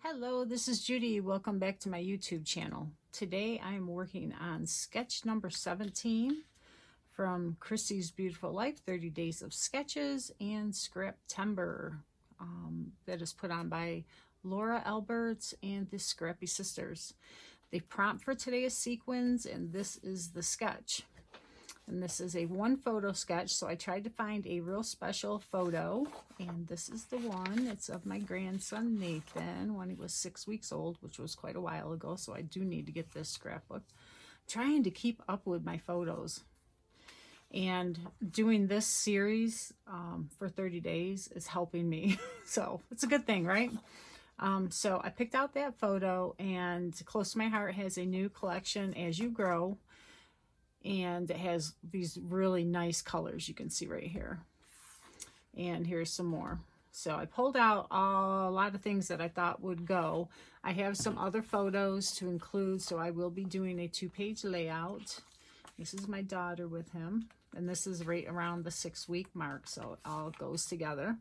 Hello, this is Judy. Welcome back to my YouTube channel. Today I am working on sketch number 17 from Chrissy's Beautiful Life, 30 Days of Sketches and Scraptember. That is put on by Laura Alberts and the Scrappy Sisters. The prompt for today is sequins, and this is the sketch. And this is a one photo sketch, so I tried to find a real special photo, and this is the one. It's of my grandson Nathan when he was 6 weeks old, which was quite a while ago, so I do need to get this scrapbook. I'm trying to keep up with my photos, and doing this series for 30 days is helping me. So it's a good thing, right? So I picked out that photo, and Close to My Heart has a new collection, As You Grow, and it has these really nice colors you can see right here. And here's some more. So I pulled out a lot of things that I thought would go. I have some other photos to include, so I will be doing a 2-page layout. This is my daughter with him, and this is right around the 6-week mark, so it all goes together.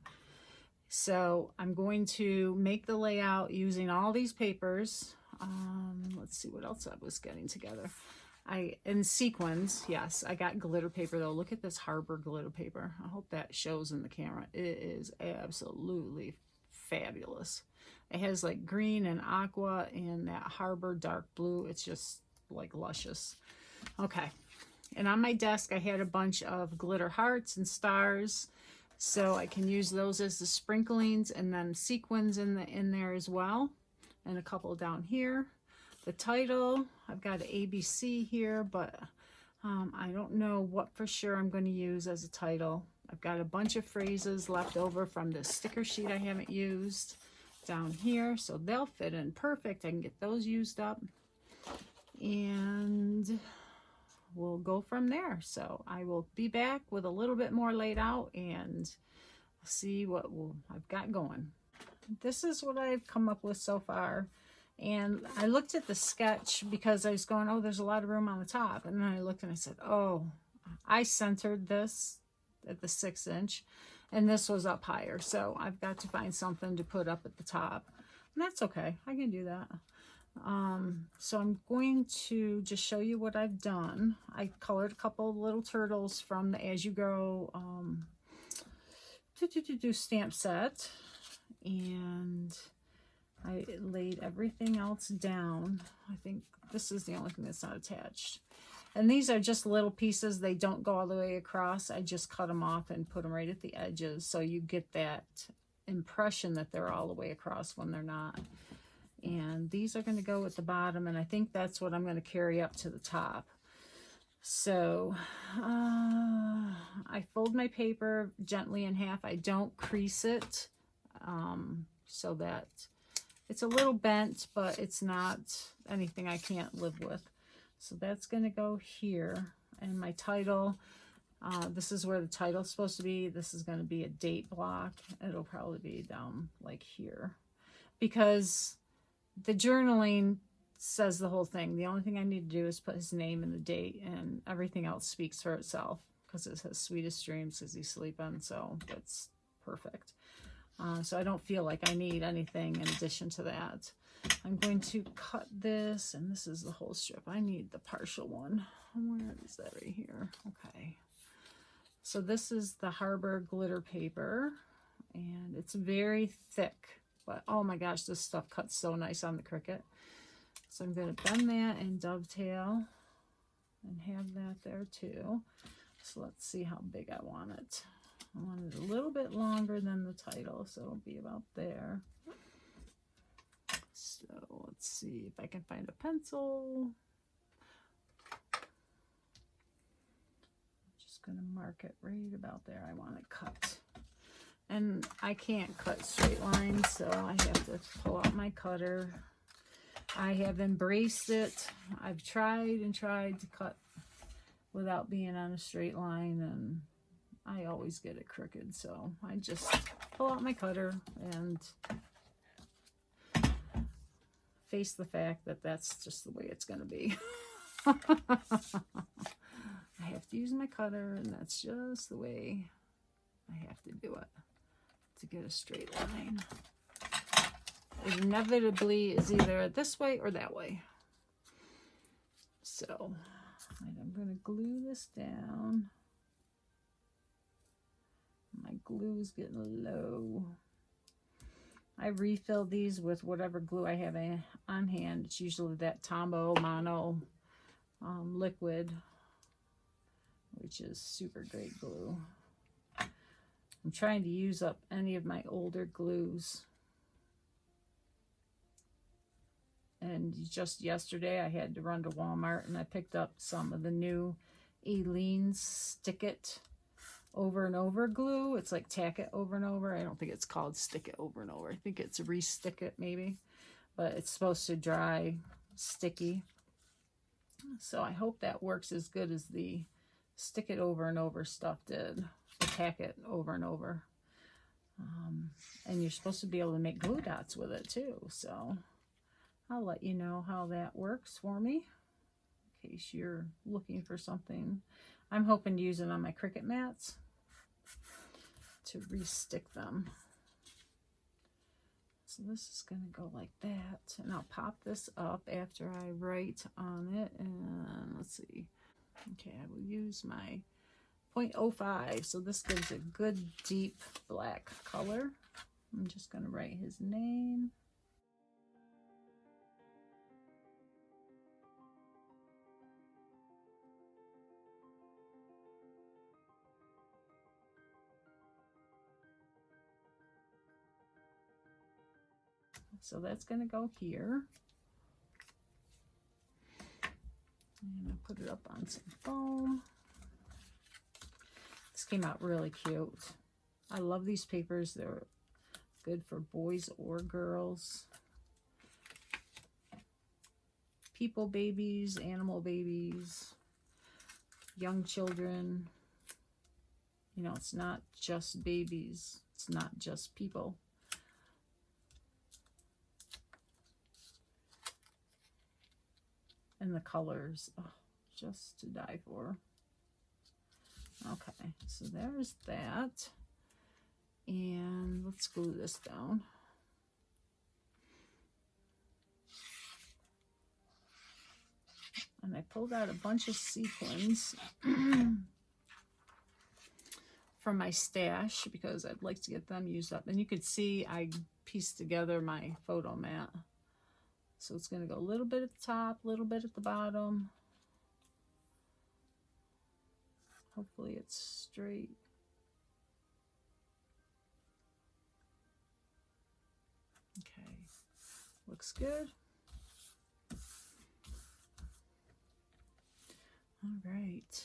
So I'm going to make the layout using all these papers. Let's see what else I was getting together. In sequins, yes, I got glitter paper though. Look at this Harbor glitter paper. I hope that shows in the camera. It is absolutely fabulous. It has like green and aqua and that Harbor dark blue. It's just like luscious. Okay, and on my desk I had a bunch of glitter hearts and stars, so I can use those as the sprinklings, and then sequins in there as well, and a couple down here. The title, I've got an ABC here, but I don't know what for sure I'm going to use as a title. I've got a bunch of phrases left over from the sticker sheet I haven't used down here, so they'll fit in perfect. I can get those used up, and we'll go from there. So I will be back with a little bit more laid out and see what I've got going. This is what I've come up with so far. And I looked at the sketch because I was going, oh, there's a lot of room on the top. And then I looked and I said, oh, I centered this at the 6-inch, and this was up higher. So I've got to find something to put up at the top. And that's okay. I can do that. So I'm going to just show you what I've done. I colored a couple of little turtles from the As You Grow stamp set. And I laid everything else down. I think this is the only thing that's not attached. And these are just little pieces. They don't go all the way across. I just cut them off and put them right at the edges, so you get that impression that they're all the way across when they're not. And these are going to go at the bottom, and I think that's what I'm going to carry up to the top. So I fold my paper gently in half. I don't crease it so that it's a little bent, but it's not anything I can't live with. So that's going to go here. And my title, this is where the title's supposed to be. This is going to be a date block. It'll probably be down like here, because the journaling says the whole thing. The only thing I need to do is put his name and the date, and everything else speaks for itself, because it says sweetest dreams as he's sleeping. So that's perfect. So I don't feel like I need anything in addition to that. I'm going to cut this, and this is the whole strip. I need the partial one. Where is that? Right here. Okay. So this is the Harbor glitter paper, and it's very thick, but oh my gosh, this stuff cuts so nice on the Cricut. So I'm going to bend that and dovetail and have that there too. So let's see how big I want it. I want it a little bit longer than the title, so it'll be about there. So let's see if I can find a pencil. I'm just going to mark it right about there. I want it cut. And I can't cut straight lines, so I have to pull out my cutter. I have embraced it. I've tried and tried to cut without being on a straight line, and I always get it crooked, so I just pull out my cutter and face the fact that that's just the way it's going to be. I have to use my cutter, and that's just the way I have to do it to get a straight line. it inevitably is either this way or that way. So I'm going to glue this down. My glue is getting low. I refill these with whatever glue I have on hand. It's usually that Tombow Mono liquid, which is super great glue. I'm trying to use up any of my older glues. And just yesterday I had to run to Walmart and I picked up some of the new Aleene's Stick It Over and Over glue. It's like tack it over and over. I don't think it's called stick it over and over. I think it's re-stick it maybe. But it's supposed to dry sticky. So I hope that works as good as the stick it over and over stuff did. The tack it over and over. And you're supposed to be able to make glue dots with it too. So I'll let you know how that works for me, in case you're looking for something. I'm hoping to use it on my Cricut mats to re-stick them. So this is going to go like that, and I'll pop this up after I write on it, and let's see. Okay, I will use my 0.05, so this gives a good deep black color. I'm just going to write his name. So that's going to go here. And I'll put it up on some foam. This came out really cute. I love these papers. They're good for boys or girls. People babies, animal babies, young children. You know, it's not just babies. It's not just people. And the colors, oh, just to die for. Okay, so there's that. And let's glue this down. And I pulled out a bunch of sequins from my stash because I'd like to get them used up. And you could see I pieced together my photo mat. So it's going to go a little bit at the top, a little bit at the bottom. Hopefully it's straight. Okay, looks good. All right,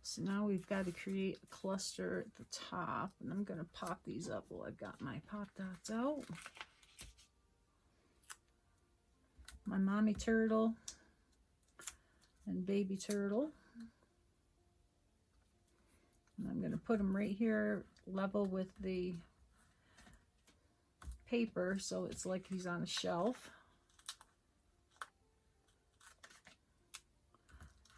so now we've got to create a cluster at the top, and I'm going to pop these up while I've got my pop dots out. My mommy turtle and baby turtle. And I'm going to put them right here level with the paper so it's like he's on a shelf.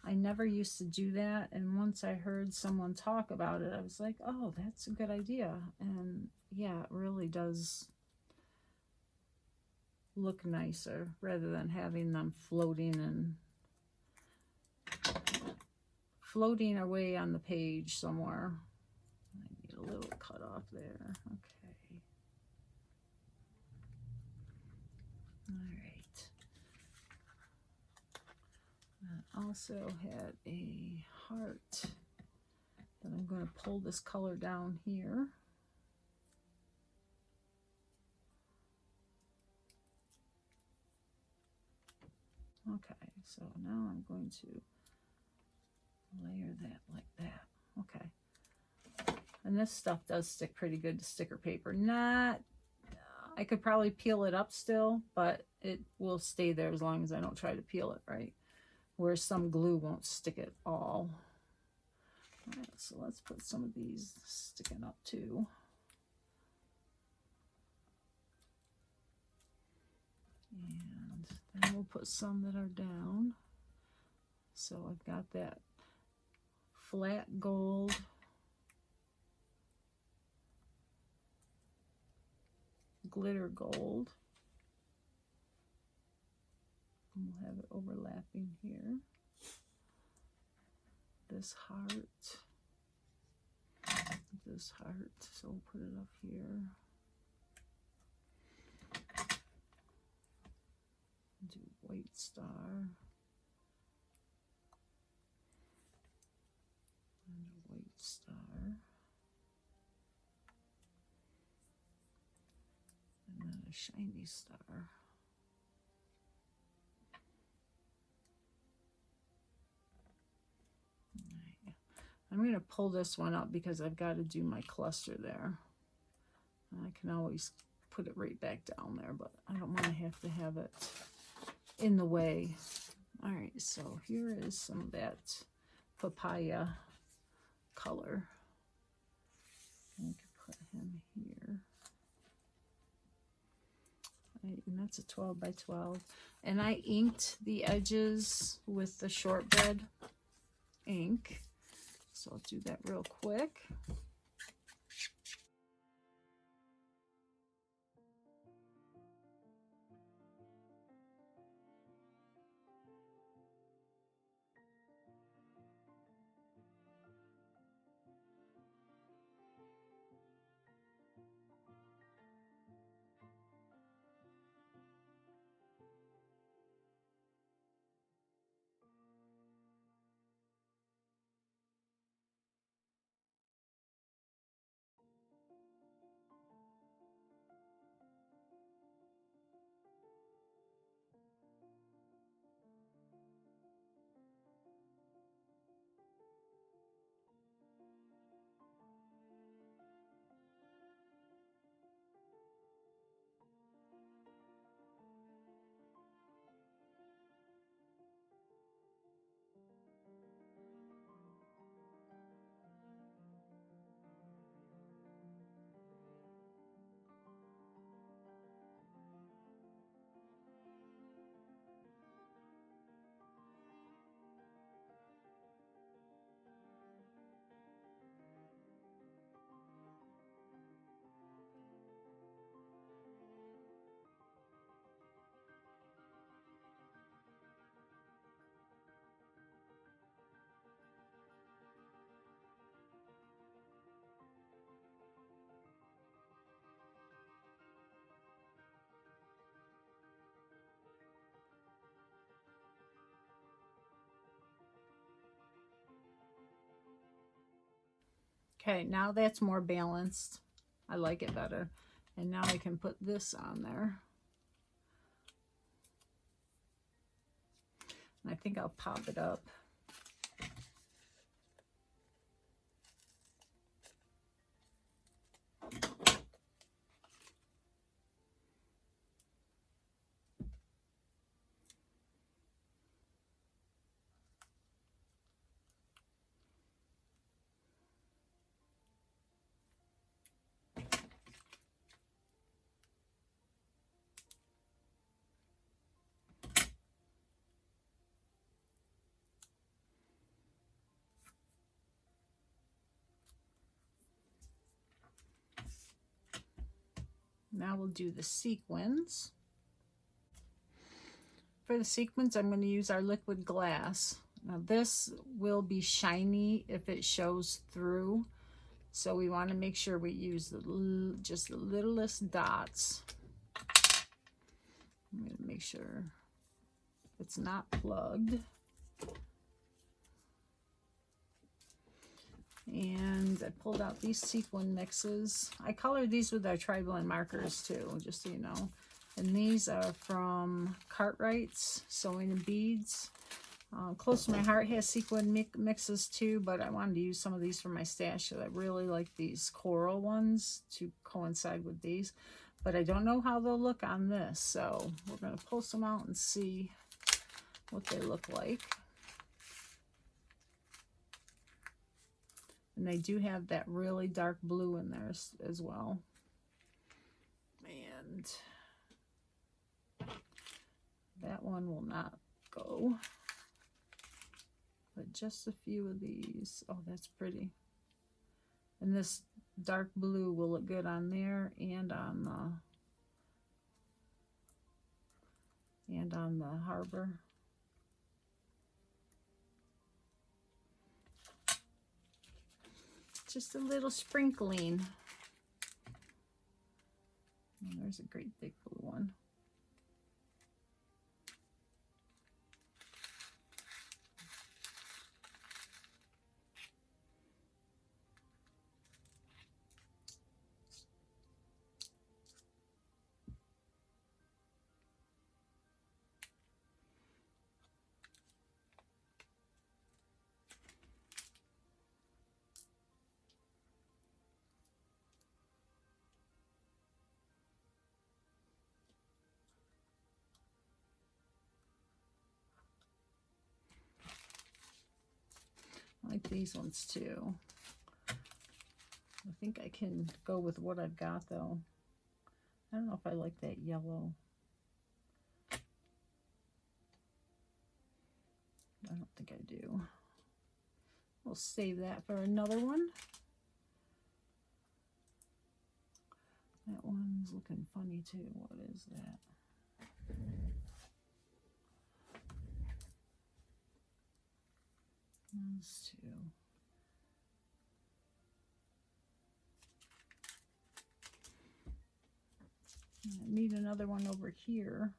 I never used to do that, and once I heard someone talk about it, I was like, oh, that's a good idea. And yeah, it really does look nicer rather than having them floating away on the page somewhere. I need a little cut off there. Okay. All right. I also had a heart that I'm going to pull this color down here. Okay, so now I'm going to layer that like that. Okay. And this stuff does stick pretty good to sticker paper. I could probably peel it up still, but it will stay there as long as I don't try to peel it right. Whereas some glue won't stick at all. All right, so let's put some of these sticking up too. And then we'll put some that are down. So I've got that flat gold, glitter gold, And we'll have it overlapping here. This heart. This heart. So we'll put it up here. Do white star. And a white star. And then a shiny star. Right. I'm going to pull this one up because I've got to do my cluster there. I can always put it right back down there, but I don't want to have it in the way. All right, so here is some of that papaya color. I can put him here. Right, and that's a 12 by 12. And I inked the edges with the shortbread ink. So I'll do that real quick. Okay, now that's more balanced. I like it better. And now I can put this on there. And I think I'll pop it up. Now we'll do the sequins. For the sequins, I'm going to use our liquid glass. Now this will be shiny if it shows through. So we want to make sure we use just the littlest dots. I'm going to make sure it's not plugged. And I pulled out these sequin mixes. I colored these with our tri-blend markers too, just so you know. And these are from Cartwright's Sewing and Beads. Close to My Heart has sequin mixes too, but I wanted to use some of these for my stash because I really like these coral ones to coincide with these. But I don't know how they'll look on this, so we're going to pull some out and see what they look like. And they do have that really dark blue in there as well. And that one will not go. But just a few of these. Oh, that's pretty. And this dark blue will look good on there and on and on the harbor. Just a little sprinkling. And there's a great big blue one. I like these ones too. I think I can go with what I've got though. I don't know if I like that yellow. I don't think I do. We'll save that for another one. That one's looking funny too. What is that? Those two. I need another one over here.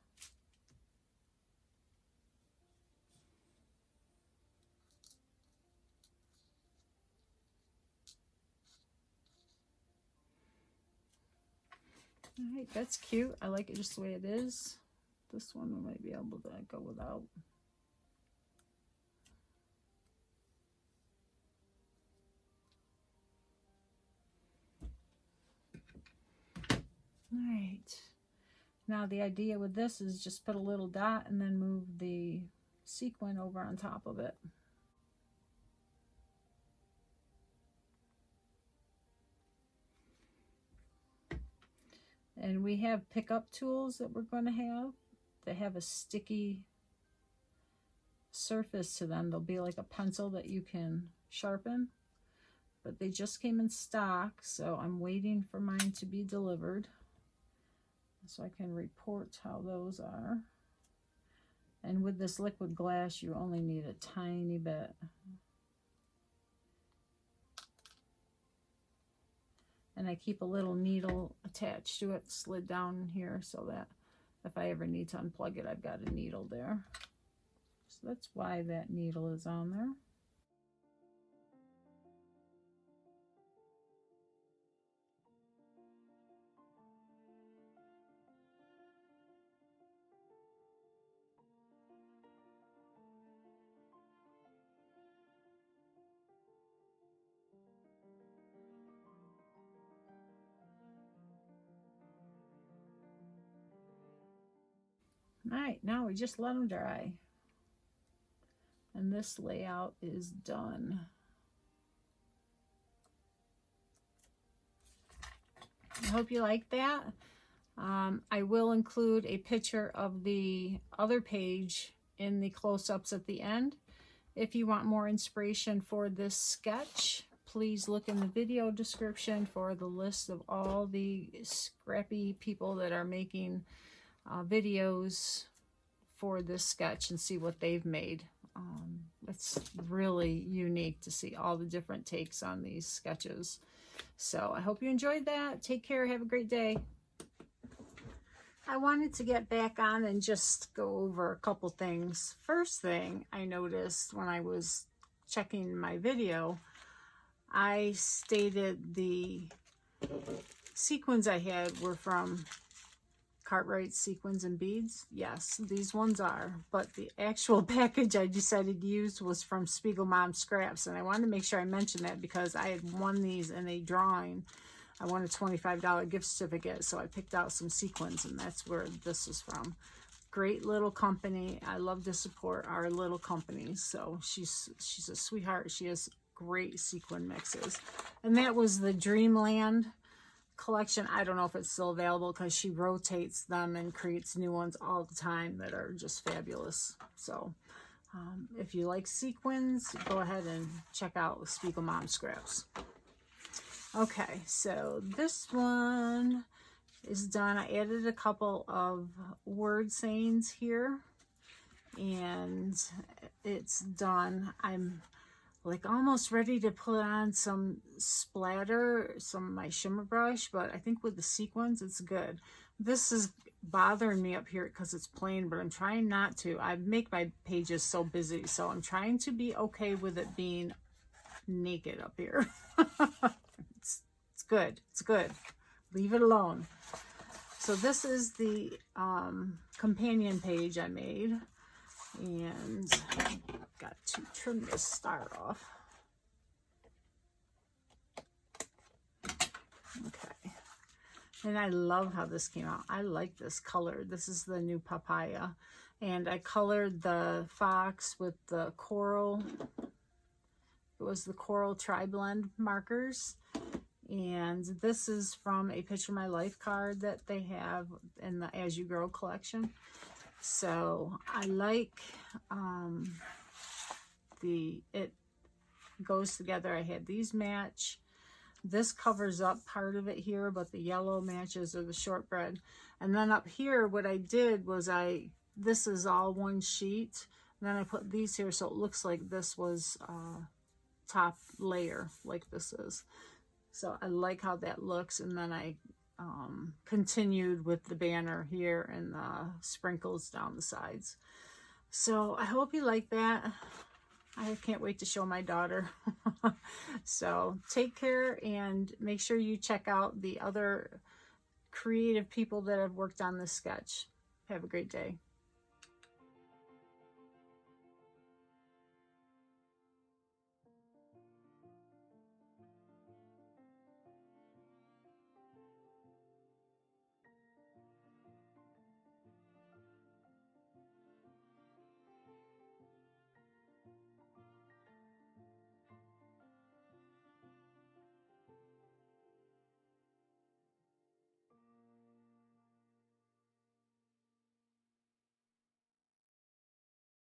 All right, that's cute. I like it just the way it is. This one we might be able to go without. All right. Now the idea with this is just put a little dot and then move the sequin over on top of it. And we have pickup tools that we're going to have. They have a sticky surface to them. They'll be like a pencil that you can sharpen. But they just came in stock, so I'm waiting for mine to be delivered so I can report how those are. And with this liquid glass, you only need a tiny bit. And I keep a little needle attached to it, slid down here, so that if I ever need to unplug it, I've got a needle there. So that's why that needle is on there. All right, now we just let them dry. And this layout is done. I hope you like that. I will include a picture of the other page in the close-ups at the end. If you want more inspiration for this sketch, please look in the video description for the list of all the scrappy people that are making videos for this sketch and see what they've made. It's really unique to see all the different takes on these sketches. So I hope you enjoyed that. Take care. Have a great day. I wanted to get back on and just go over a couple things. First thing I noticed when I was checking my video, I stated the sequins I had were from Cartwright Sequins and Beads. Yes, these ones are, but the actual package I decided to use was from Spiegel Mom Scraps, and I wanted to make sure I mentioned that because I had won these in a drawing. I won a $25 gift certificate, so I picked out some sequins, and that's where this is from. Great little company. I love to support our little companies, so she's a sweetheart. She has great sequin mixes. And that was the Dreamland collection. I don't know if it's still available because she rotates them and creates new ones all the time that are just fabulous. So if you like sequins, go ahead and check out Spiegel Mom Scraps. Okay, so this one is done. I added a couple of word sayings here, and it's done. I'm like almost ready to put on some splatter, some of my shimmer brush, but I think with the sequins, it's good. This is bothering me up here because it's plain, but I'm trying not to. I make my pages so busy, so I'm trying to be okay with it being naked up here. It's good. It's good. Leave it alone. So this is the companion page I made, and got to trim this star off. Okay. And I love how this came out. I like this color. This is the new papaya. And I colored the fox with the coral. It was the coral tri-blend markers. And this is from a Picture My Life card that they have in the As You Grow collection. So I like it goes together. I had these match. This covers up part of it here, but the yellow matches or the shortbread. And then up here, what I did was this is all one sheet. And then I put these here so it looks like this was top layer, like this is. So I like how that looks. And then I continued with the banner here and the sprinkles down the sides. So I hope you like that. I can't wait to show my daughter. So take care, and make sure you check out the other creative people that have worked on this sketch. Have a great day.